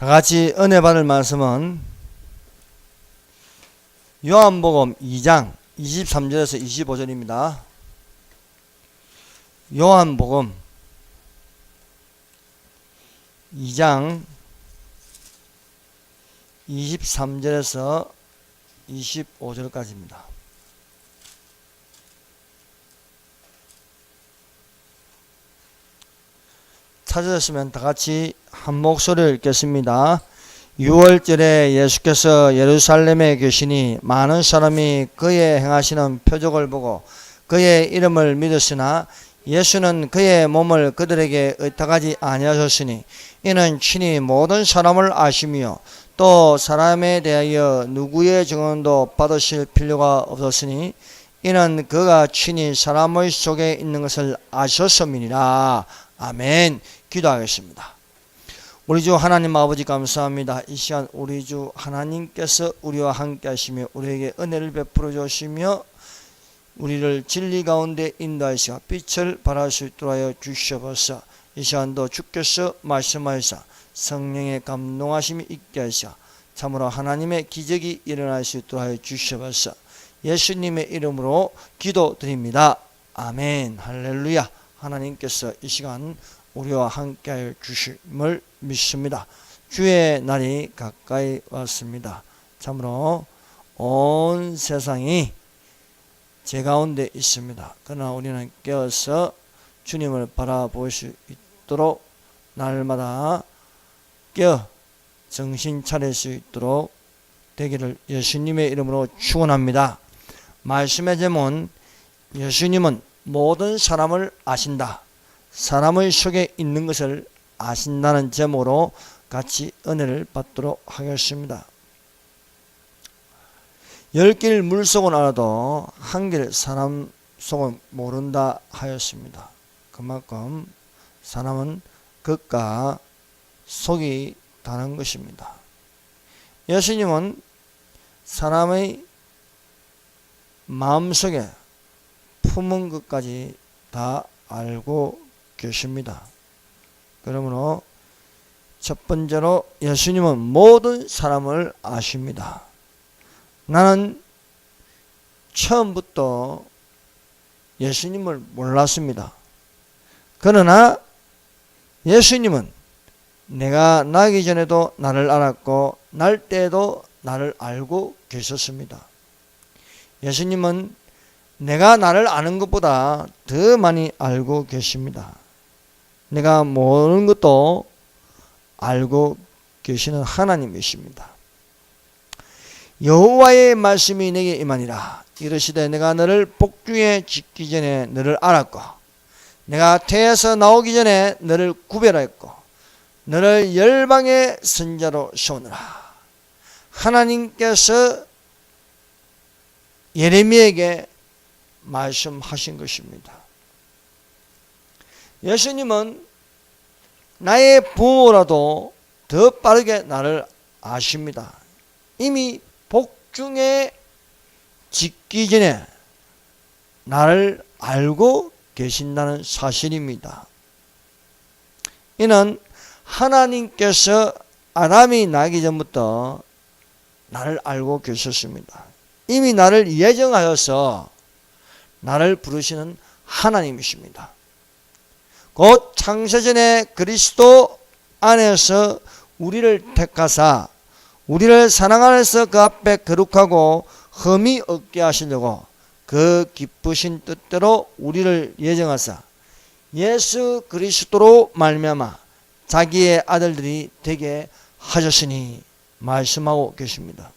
다 같이 은혜 받을 말씀은 요한복음 2장 23절에서 25절입니다. 요한복음 2장 23절에서 25절까지입니다. 찾으셨으면 다 같이 한 목소리를 읽겠습니다. 6월절에 예수께서 예루살렘에 계시니 많은 사람이 그의 행하시는 표적을 보고 그의 이름을 믿었으나 예수는 그의 몸을 그들에게 의탁하지 아니하셨으니 이는 친히 모든 사람을 아시며 또 사람에 대하여 누구의 증언도 받으실 필요가 없었으니 이는 그가 친히 사람의 속에 있는 것을 아셨음이니라. 아멘. 기도하겠습니다. 우리 주 하나님 아버지 감사합니다. 이 시간 우리 주 하나님께서 우리와 함께 하시며 우리에게 은혜를 베풀어 주시며 우리를 진리 가운데 인도하시어 빛을 발할 수 있도록 하여 주시옵소서. 이 시간도 주께서 말씀하시사 성령의 감동하심이 있게 하시어 참으로 하나님의 기적이 일어날 수 있도록 하여 주시옵소서. 예수님의 이름으로 기도드립니다. 아멘. 할렐루야. 하나님께서 이 시간 우리와 함께하여 주심을 믿습니다. 주의 날이 가까이 왔습니다. 참으로 온 세상이 제 가운데 있습니다. 그러나 우리는 깨어서 주님을 바라볼 수 있도록 날마다 깨어 정신 차릴 수 있도록 되기를 예수님의 이름으로 축원합니다. 말씀의 제목은 예수님은 모든 사람을 아신다. 사람의 속에 있는 것을 아신다는 제목으로 같이 은혜를 받도록 하겠습니다. 10길 물속은 알아도 한 길 사람 속은 모른다 하였습니다. 그만큼 사람은 겉과 속이 다른 것입니다. 예수님은 사람의 마음속에 품은 것까지 다 알고 계십니다. 그러므로 첫 번째로 예수님은 모든 사람을 아십니다. 나는 처음부터 예수님을 몰랐습니다. 그러나 예수님은 내가 나기 전에도 나를 알았고 날 때에도 나를 알고 계셨습니다. 예수님은 내가 나를 아는 것보다 더 많이 알고 계십니다. 내가 모르는 것도 알고 계시는 하나님이십니다. 여호와의 말씀이 내게 임하니라. 이르시되 내가 너를 복중에 짓기 전에 너를 알았고 내가 태에서 나오기 전에 너를 구별하였고 너를 열방의 선자로 세우느라. 하나님께서 예레미야에게 말씀하신 것입니다. 예수님은 나의 부모라도 더 빠르게 나를 아십니다. 이미 복중에 짓기 전에 나를 알고 계신다는 사실입니다. 이는 하나님께서 아담이 나기 전부터 나를 알고 계셨습니다. 이미 나를 예정하여서 나를 부르시는 하나님이십니다. 곧 창세전에 그리스도 안에서 우리를 택하사 우리를 사랑 안에서 그 앞에 거룩하고 흠이 없게 하시려고 그 기쁘신 뜻대로 우리를 예정하사 예수 그리스도로 말미암아 자기의 아들들이 되게 하셨으니 말씀하고 계십니다.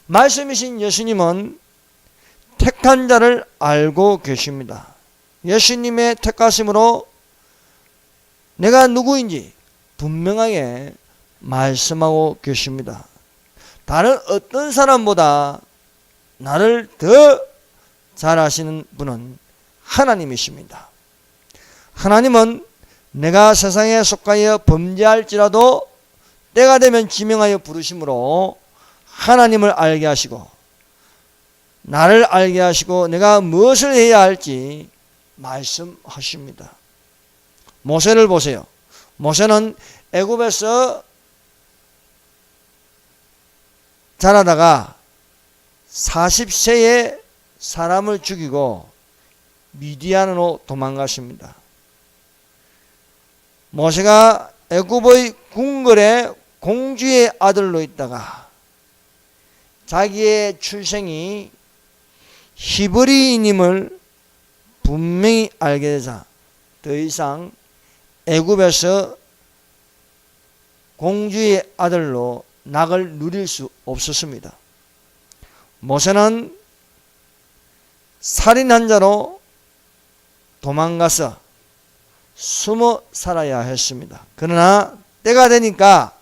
말씀이신 예수님은 택한 자를 알고 계십니다. 예수님의 택하심으로 내가 누구인지 분명하게 말씀하고 계십니다. 다른 어떤 사람보다 나를 더 잘 아시는 분은 하나님이십니다. 하나님은 내가 세상에 속하여 범죄할지라도 때가 되면 지명하여 부르심으로 하나님을 알게 하시고 나를 알게 하시고 내가 무엇을 해야 할지 말씀하십니다. 모세를 보세요. 모세는 애굽에서 자라다가 40세에 사람을 죽이고 미디안으로 도망갔습니다. 모세가 애굽의 궁궐에 공주의 아들로 있다가 자기의 출생이 히브리인임을 분명히 알게 되자 더 이상 애굽에서 공주의 아들로 낙을 누릴 수 없었습니다. 모세는 살인한 자로 도망가서 숨어 살아야 했습니다. 그러나 때가 되니까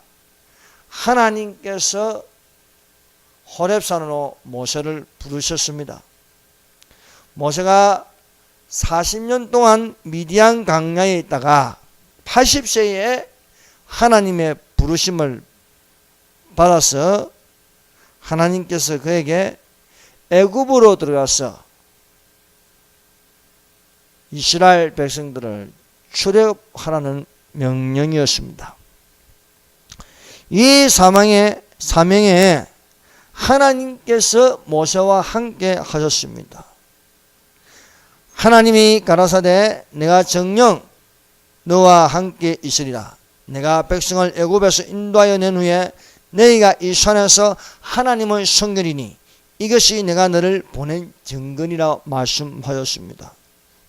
하나님께서 호렙산으로 모세를 부르셨습니다. 모세가 40년 동안 미디안 광야에 있다가 80세에 하나님의 부르심을 받아서 하나님께서 그에게 애굽으로 들어가서 이스라엘 백성들을 출애굽하라는 명령이었습니다. 이 사명에 하나님께서 모세와 함께 하셨습니다. 하나님이 가라사대 내가 정녕 너와 함께 있으리라. 내가 백성을 애굽에서 인도하여 낸 후에 너희가 이 산에서 하나님을 섬기리니 이것이 내가 너를 보낸 증거니라 말씀하였습니다.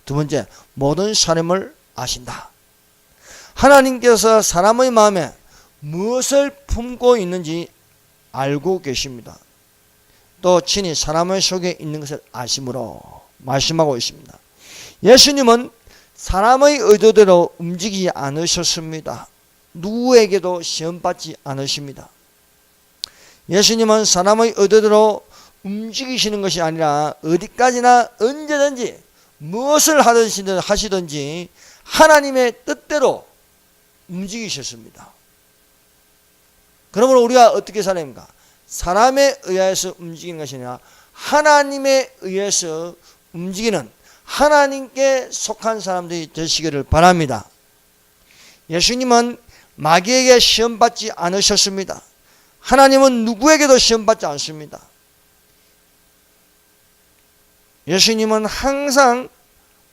두 번째, 모든 사람을 아신다. 하나님께서 사람의 마음에 무엇을 품고 있는지 알고 계십니다. 또 친히 사람의 속에 있는 것을 아심으로 말씀하고 있습니다. 예수님은 사람의 의도대로 움직이지 않으셨습니다. 누구에게도 시험받지 않으십니다. 예수님은 사람의 의도대로 움직이시는 것이 아니라 어디까지나 언제든지 무엇을 하시든지 하나님의 뜻대로 움직이셨습니다. 그러므로 우리가 어떻게 살아야 합니까? 사람에 의해서 움직이는 것이 아니라 하나님에 의해서 움직이는 하나님께 속한 사람들이 되시기를 바랍니다. 예수님은 마귀에게 시험받지 않으셨습니다. 하나님은 누구에게도 시험받지 않습니다. 예수님은 항상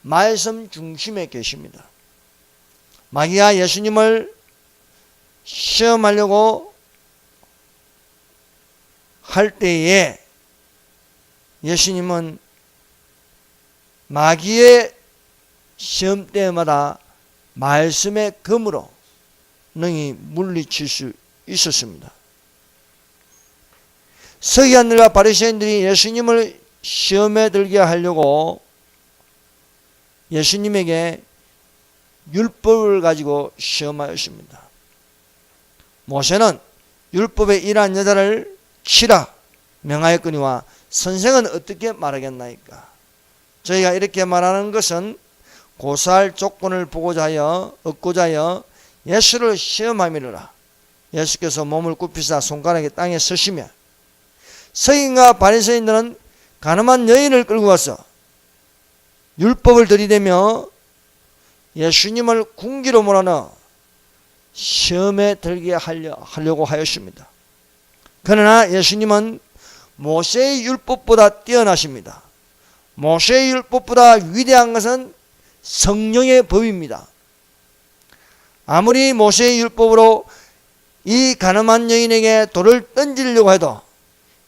말씀 중심에 계십니다. 마귀가 예수님을 시험하려고 할 때에 예수님은 마귀의 시험 때마다 말씀의 검으로 능히 물리칠 수 있었습니다. 서기관들과 바리새인들이 예수님을 시험에 들게 하려고 예수님에게 율법을 가지고 시험하였습니다. 모세는 율법에 일한 여자를 치라 명하였거니와 선생은 어떻게 말하겠나이까? 저희가 이렇게 말하는 것은 고사할 조건을 얻고자 하여 예수를 시험함이라. 예수께서 몸을 굽히사 손가락에 땅에 서시며 서기관과 바리새인들은 가늠한 여인을 끌고 와서 율법을 들이대며 예수님을 궁기로 몰아넣어 시험에 들게 하려고 하였습니다. 그러나 예수님은 모세의 율법보다 뛰어나십니다. 모세의 율법보다 위대한 것은 성령의 법입니다. 아무리 모세의 율법으로 이 가늠한 여인에게 돌을 던지려고 해도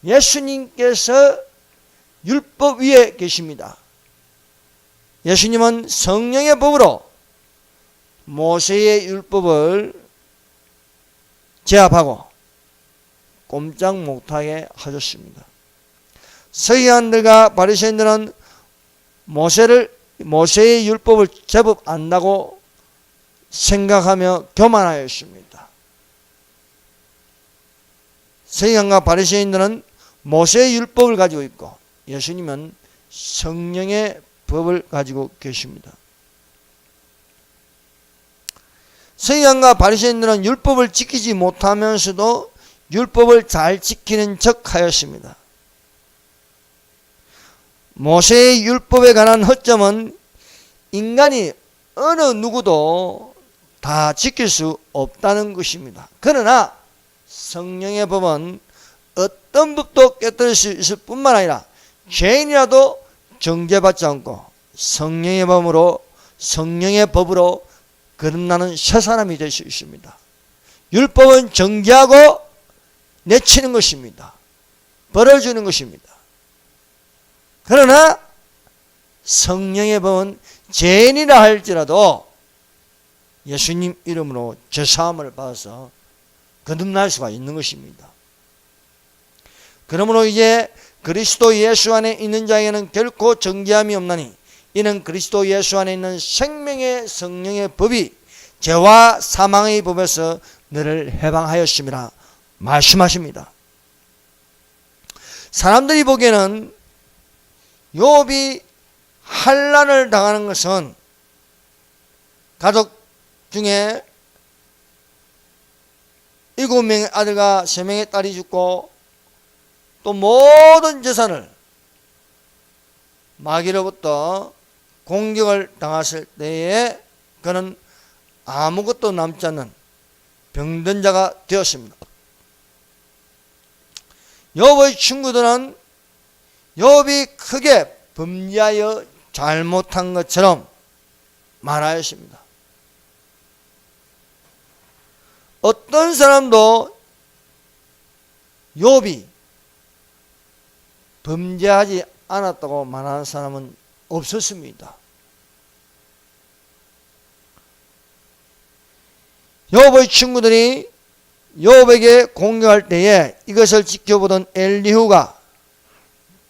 예수님께서 율법 위에 계십니다. 예수님은 성령의 법으로 모세의 율법을 제압하고 꼼짝 못하게 하셨습니다. 서기관들과 바리새인들은 모세의 율법을 제법 안다고 생각하며 교만하였습니다. 서기관과 바리새인들은 모세의 율법을 가지고 있고 예수님은 성령의 법을 가지고 계십니다. 서기관과 바리새인들은 율법을 지키지 못하면서도 율법을 잘 지키는 척 하였습니다. 모세의 율법에 관한 허점은 인간이 어느 누구도 다 지킬 수 없다는 것입니다. 그러나 성령의 법은 어떤 법도 깨뜨릴 수 있을 뿐만 아니라 죄인이라도 정죄받지 않고 성령의 법으로 거듭나는 새 사람이 될 수 있습니다. 율법은 정죄하고 내치는 것입니다. 벌을 주는 것입니다. 그러나 성령의 법은 죄인이라 할지라도 예수님 이름으로 죄사함을 받아서 거듭날 수가 있는 것입니다. 그러므로 이제 그리스도 예수 안에 있는 자에게는 결코 정죄함이 없나니 이는 그리스도 예수 안에 있는 생명의 성령의 법이 죄와 사망의 법에서 너를 해방하였음이라 말씀하십니다. 사람들이 보기에는 욥이 환난을 당하는 것은 가족 중에 7명의 아들과 3명의 딸이 죽고 또 모든 재산을 마귀로부터 공격을 당했을 때에 그는 아무것도 남지 않는 병든 자가 되었습니다. 욥의 친구들은 욥이 크게 범죄하여 잘못한 것처럼 말하였습니다. 어떤 사람도 욥이 범죄하지 않았다고 말하는 사람은 없었습니다. 욥의 친구들이 욥에게 공격할 때에 이것을 지켜보던 엘리후가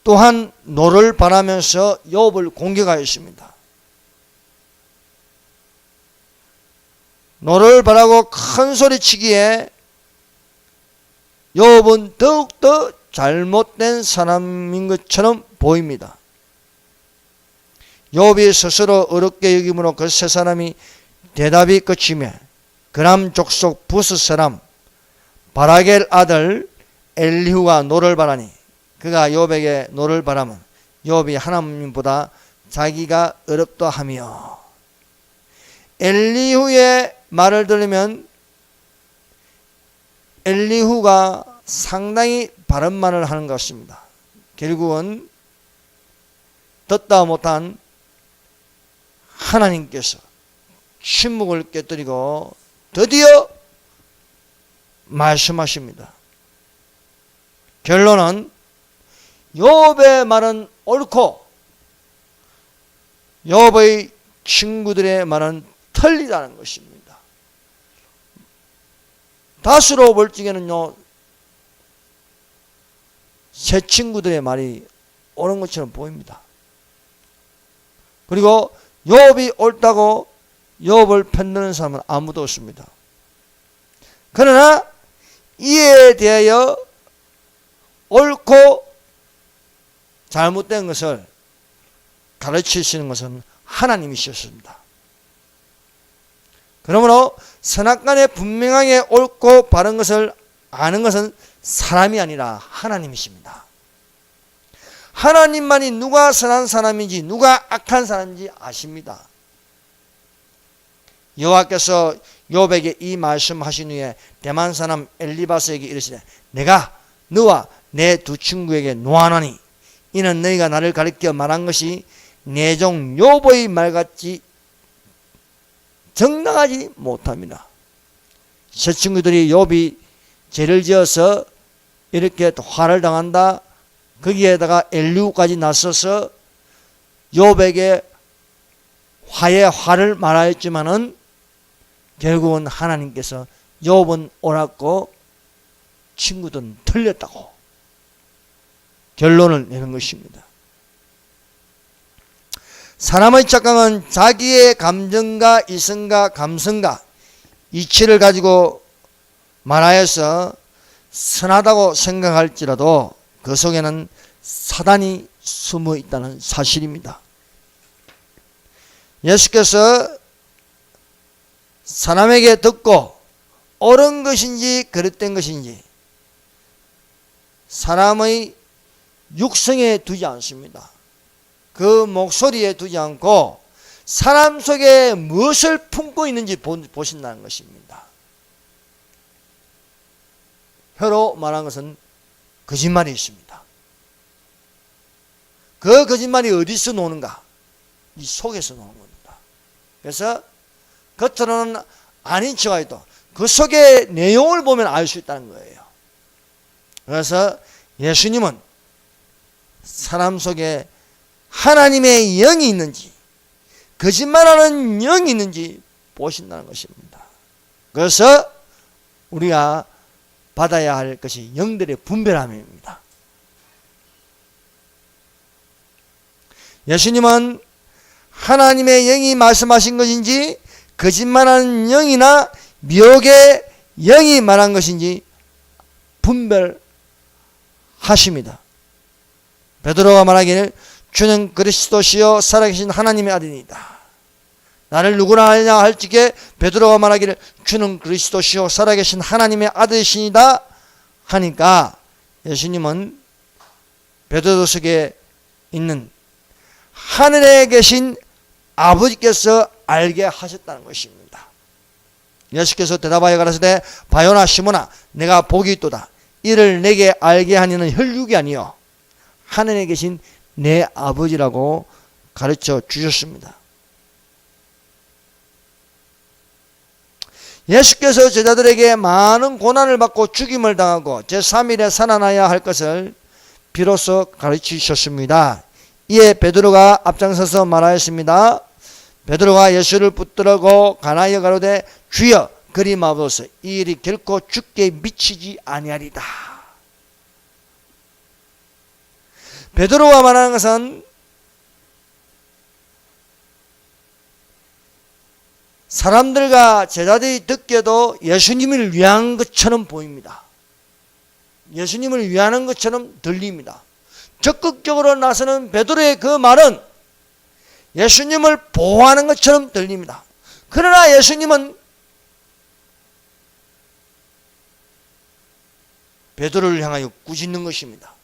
또한 노를 바라면서 욥을 공격하였습니다. 노를 바라고 큰 소리치기에 욥은 더욱더 잘못된 사람인 것처럼 보입니다. 욥이 스스로 어렵게 여김으로 그 세 사람이 대답이 끝이며 그람 족속 부스 사람 바라겔 아들 엘리후가 노를 바라니 그가 욥에게 노를 바라면 욥이 하나님보다 자기가 어렵다 하며 엘리후의 말을 들으면 엘리후가 상당히 바른 말을 하는 것입니다. 결국은 듣다 못한 하나님께서 침묵을 깨뜨리고 드디어 말씀하십니다. 결론은 욥의 말은 옳고 욥의 친구들의 말은 틀리다는 것입니다. 다수로 볼 적에는요, 새 친구들의 말이 옳은 것처럼 보입니다. 그리고 욥이 옳다고 욥을 편드는 사람은 아무도 없습니다. 그러나 이에 대하여 옳고 잘못된 것을 가르치시는 것은 하나님이셨습니다. 그러므로 선악간에 분명하게 옳고 바른 것을 아는 것은 사람이 아니라 하나님이십니다. 하나님만이 누가 선한 사람인지 누가 악한 사람인지 아십니다. 여호와께서 욥에게 이 말씀하신 후에 대만 사람 엘리바스에게 이르시되 내가 너와 내 두 친구에게 노하노니 이는 너희가 나를 가리켜 말한 것이 내 종 욥의 말같이 정당하지 못합니다. 세 친구들이 욥이 죄를 지어서 이렇게 화를 당한다. 거기에다가 엘리후까지 나서서 욥에게 화를 말하였지만은 결국은 하나님께서 욥은 옳았고 친구들은 틀렸다고 결론을 내는 것입니다. 사람의 착각은 자기의 감정과 이성과 감성과 이치를 가지고 말하여서 선하다고 생각할지라도 그 속에는 사단이 숨어 있다는 사실입니다. 예수께서 사람에게 듣고 옳은 것인지 그릇된 것인지 사람의 육성에 두지 않습니다. 그 목소리에 두지 않고 사람 속에 무엇을 품고 있는지 보신다는 것입니다. 혀로 말한 것은 거짓말이 있습니다. 그 거짓말이 어디서 노는가? 이 속에서 노는 겁니다. 그래서 겉으로는 아닌 척해도 그 속의 내용을 보면 알 수 있다는 거예요. 그래서 예수님은 사람 속에 하나님의 영이 있는지 거짓말하는 영이 있는지 보신다는 것입니다. 그래서 우리가 받아야 할 것이 영들의 분별함입니다. 예수님은 하나님의 영이 말씀하신 것인지 거짓말하는 영이나 미혹의 영이 말한 것인지 분별하십니다. 베드로가 말하기를 주는 그리스도시요 살아계신 하나님의 아들이다. 나를 누구나 아느냐 할 적에 베드로가 말하기를 주는 그리스도시요 살아계신 하나님의 아들이시니다 하니까 예수님은 베드로 속에 있는 하늘에 계신 아버지께서 알게 하셨다는 것입니다. 예수께서 대답하여 가라사대 바요나 시몬아 내가 복이 있도다. 이를 내게 알게 하니는 혈육이 아니요 하늘에 계신 내 아버지라고 가르쳐 주셨습니다. 예수께서 제자들에게 많은 고난을 받고 죽임을 당하고 제3일에 살아나야 할 것을 비로소 가르치셨습니다. 이에 베드로가 앞장서서 말하였습니다. 베드로가 예수를 붙들고 가나이어 가로되 주여 그리 마옵소서 이 일이 결코 주께 미치지 아니하리다. 베드로가 말하는 것은 사람들과 제자들이 듣기에도 예수님을 위한 것처럼 보입니다. 예수님을 위하는 것처럼 들립니다. 적극적으로 나서는 베드로의 그 말은 예수님을 보호하는 것처럼 들립니다. 그러나 예수님은 베드로를 향하여 꾸짖는 것입니다.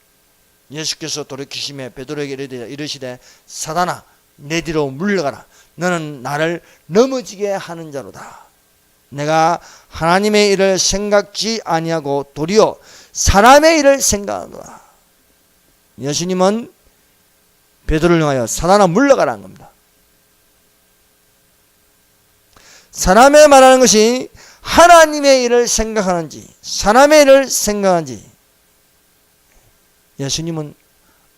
예수께서 돌이키시며 베드로에게 이르시되 사단아 내 뒤로 물러가라. 너는 나를 넘어지게 하는 자로다. 내가 하나님의 일을 생각지 아니하고 도리어 사람의 일을 생각하노라. 예수님은 베드로를 향하여 사단아 물러가라는 겁니다. 사람의 말하는 것이 하나님의 일을 생각하는지 사람의 일을 생각하는지 예수님은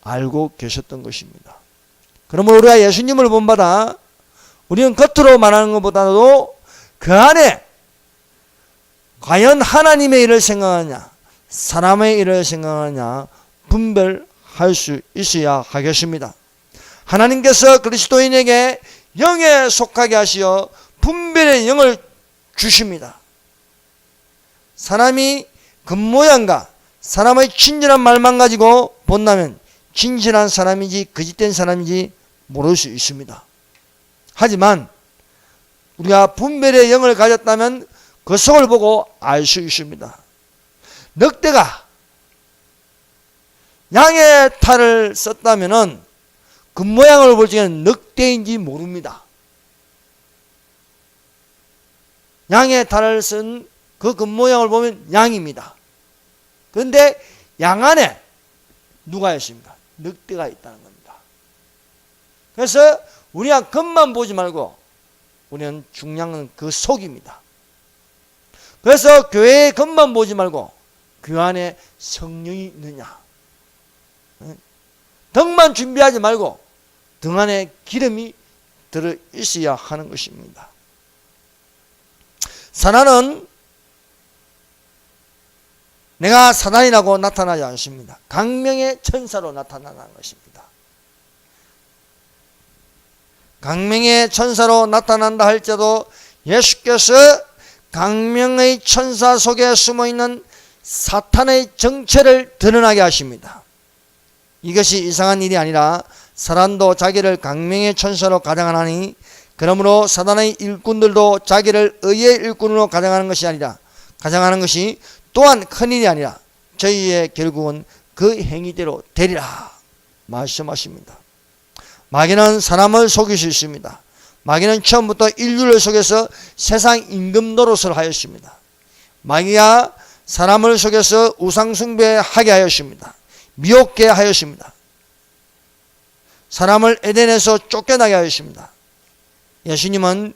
알고 계셨던 것입니다. 그러므로 우리가 예수님을 본받아 우리는 겉으로 말하는 것보다도 그 안에 과연 하나님의 일을 생각하냐 사람의 일을 생각하냐 분별할 수 있어야 하겠습니다. 하나님께서 그리스도인에게 영에 속하게 하시어 분별의 영을 주십니다. 사람이 겉모양과 사람의 친절한 말만 가지고 본다면 진실한 사람인지 거짓된 사람인지 모를 수 있습니다. 하지만 우리가 분별의 영을 가졌다면 그 속을 보고 알 수 있습니다. 늑대가 양의 탈을 썼다면 겉모양을 볼 적에는 늑대인지 모릅니다. 양의 탈을 쓴 그 겉모양을 보면 양입니다. 그런데 양 안에 누가 있습니까? 늑대가 있다는 겁니다. 그래서 우리가 겉만 보지 말고 우리는 중요한 그 속입니다. 그래서 교회의 겉만 보지 말고 그 안에 성령이 있느냐, 등만 준비하지 말고 등 안에 기름이 들어 있어야 하는 것입니다. 사단은 내가 사단이라고 나타나지 않습니다. 강명의 천사로 나타나는 것입니다. 강명의 천사로 나타난다 할지라도 예수께서 강명의 천사 속에 숨어있는 사탄의 정체를 드러나게 하십니다. 이것이 이상한 일이 아니라 사단도 자기를 강명의 천사로 가장하나니 그러므로 사단의 일꾼들도 자기를 의의 일꾼으로 가장하는 것이 아니라 가장하는 것이 또한 큰일이 아니라 저희의 결국은 그 행위대로 되리라 말씀하십니다. 마귀는 사람을 속일 수 있습니다. 마귀는 처음부터 인류를 속여서 세상 임금 노릇을 하였습니다. 마귀가 사람을 속여서 우상숭배하게 하였습니다. 미혹게 하였습니다. 사람을 에덴에서 쫓겨나게 하였습니다. 예수님은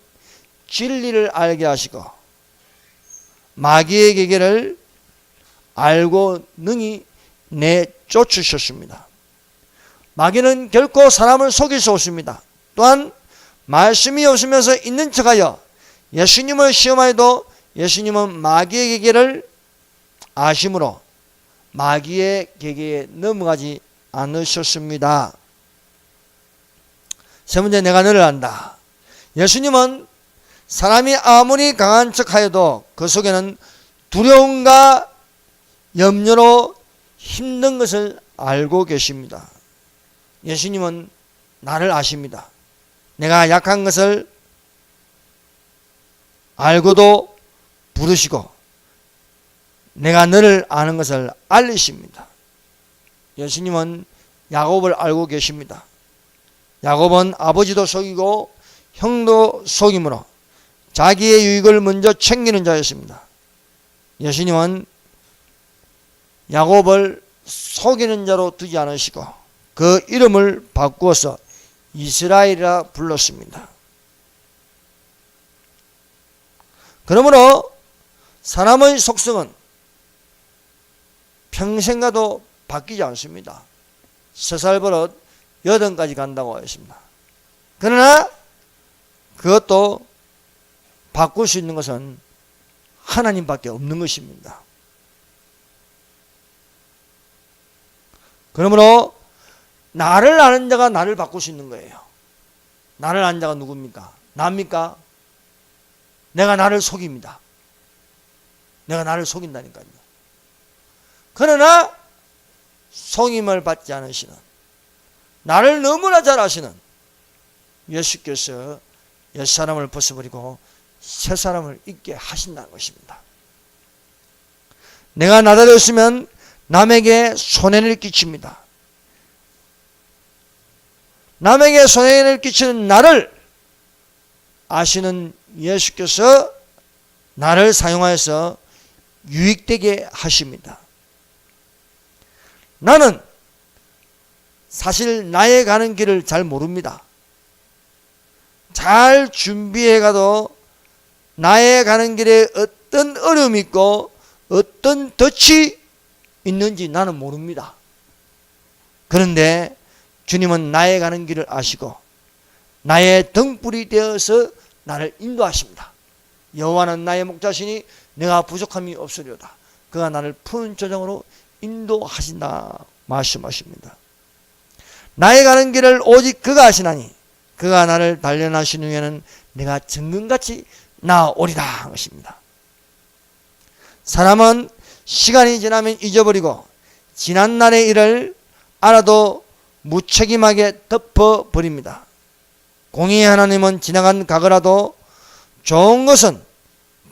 진리를 알게 하시고 마귀의 계계를 알고 능히 내쫓으셨습니다. 마귀는 결코 사람을 속일 수 없습니다. 또한 말씀이 없으면서 있는 척하여 예수님을 시험하여도 예수님은 마귀의 계계를 아심으로 마귀의 계계에 넘어가지 않으셨습니다. 세 번째, 내가 너를 안다. 예수님은 사람이 아무리 강한 척하여도 그 속에는 두려움과 염려로 힘든 것을 알고 계십니다. 예수님은 나를 아십니다. 내가 약한 것을 알고도 부르시고 내가 너를 아는 것을 알리십니다. 예수님은 야곱을 알고 계십니다. 야곱은 아버지도 속이고 형도 속임으로 자기의 유익을 먼저 챙기는 자였습니다. 예수님은 야곱을 속이는 자로 두지 않으시고 그 이름을 바꾸어서 이스라엘이라 불렀습니다. 그러므로 사람의 속성은 평생 가도 바뀌지 않습니다. 3살 버릇 80까지 간다고 했습니다. 그러나 그것도 바꿀 수 있는 것은 하나님밖에 없는 것입니다. 그러므로 나를 아는 자가 나를 바꿀 수 있는 거예요. 나를 아는 자가 누굽니까? 나입니까? 내가 나를 속입니다. 내가 나를 속인다니까요. 그러나 속임을 받지 않으시는, 나를 너무나 잘 아시는 예수께서 옛사람을 벗어버리고 새사람을 입게 하신다는 것입니다. 내가 나다렸으면 남에게 손해를 끼칩니다. 남에게 손해를 끼치는 나를 아시는 예수께서 나를 사용하여서 유익되게 하십니다. 나는 사실 나의 가는 길을 잘 모릅니다. 잘 준비해 가도 나의 가는 길에 어떤 어려움이 있고 어떤 덫이 있는지 나는 모릅니다. 그런데 주님은 나의 가는 길을 아시고 나의 등불이 되어서 나를 인도하십니다. 여호와는 나의 목자시니 내가 부족함이 없으리로다. 그가 나를 푸른 조정으로 인도하신다 말씀하십니다. 나의 가는 길을 오직 그가 아시나니 그가 나를 단련하신 후에는 내가 정금같이 나아오리라 한 것입니다. 사람은 시간이 지나면 잊어버리고 지난 날의 일을 알아도 무책임하게 덮어버립니다. 공의의 하나님은 지나간 과거라도 좋은 것은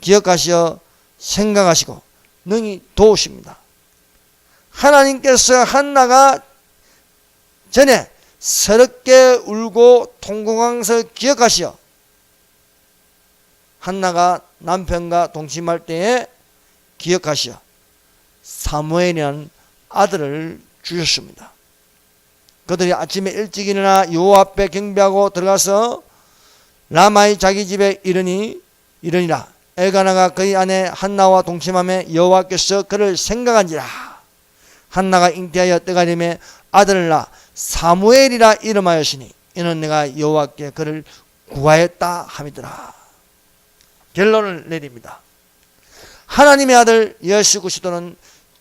기억하시어 생각하시고 능히 도우십니다. 하나님께서 한나가 전에 서럽게 울고 통곡한 것을 기억하시어 한나가 남편과 동침할 때에 기억하시어 사무엘이라는 아들을 주셨습니다. 그들이 아침에 일찍 일어나 여호와 앞에 경배하고 들어가서 라마의 자기 집에 이르니라. 엘가나가 그의 아내 한나와 동침하며 여호와께서 그를 생각한지라. 한나가 잉태하여 때가림에 아들을 낳아 사무엘이라 이름하였으니 이는 내가 여호와께 그를 구하였다 함이더라. 결론을 내립니다. 하나님의 아들 예수 그리스도는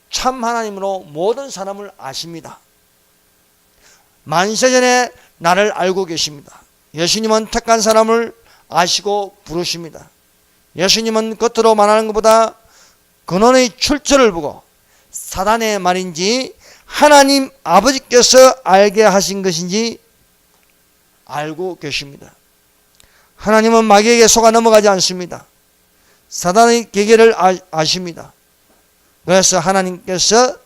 참 하나님으로 모든 사람을 아십니다. 만세전에 나를 알고 계십니다. 예수님은 택한 사람을 아시고 부르십니다. 예수님은 겉으로 말하는 것보다 근원의 출처를 보고 사단의 말인지 하나님 아버지께서 알게 하신 것인지 알고 계십니다. 하나님은 마귀에게 속아 넘어가지 않습니다. 사단의 계계를 아십니다. 그래서 하나님께서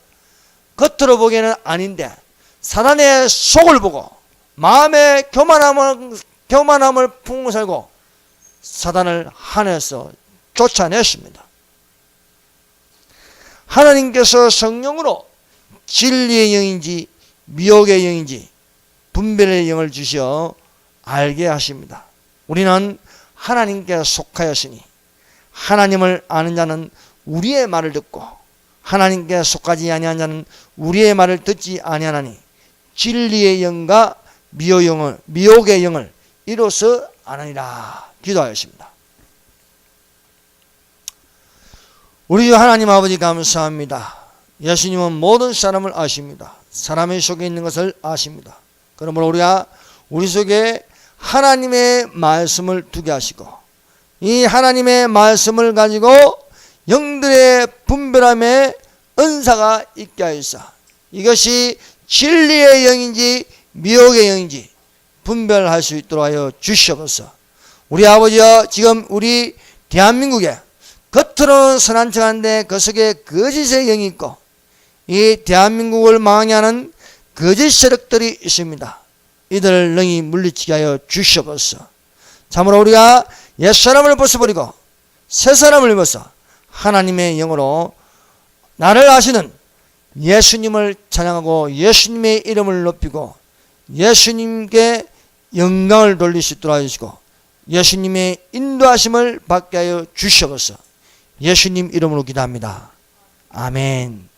겉으로 보기에는 아닌데 사단의 속을 보고 마음의 교만함을 품고 살고 사단을 하늘에서 쫓아냈습니다. 하나님께서 성령으로 진리의 영인지 미혹의 영인지 분별의 영을 주시어 알게 하십니다. 우리는 하나님께 속하였으니 하나님을 아는 자는 우리의 말을 듣고 하나님께 속하지 아니한 자는 우리의 말을 듣지 아니하나니 진리의 영과 미혹의 영을 이로써 아느니라 기도하였습니다. 우리 하나님 아버지 감사합니다. 예수님은 모든 사람을 아십니다. 사람의 속에 있는 것을 아십니다. 그러므로 우리가 우리 속에 하나님의 말씀을 두게 하시고 이 하나님의 말씀을 가지고 영들의 분별함의 은사가 있게 하여서 이것이 진리의 영인지 미혹의 영인지 분별할 수 있도록 하여 주시옵소서. 우리 아버지여, 지금 우리 대한민국에 겉으로는 선한 척하는데 그 속에 거짓의 영이 있고 이 대한민국을 망하게 하는 거짓 세력들이 있습니다. 이들을 능히 물리치게 하여 주시옵소서. 참으로 우리가 옛사람을 벗어버리고 새사람을 벗어 하나님의 영으로 나를 아시는 예수님을 찬양하고 예수님의 이름을 높이고 예수님께 영광을 돌릴 수 있도록 하시고 예수님의 인도하심을 받게 하여 주시옵소서. 예수님 이름으로 기도합니다. 아멘.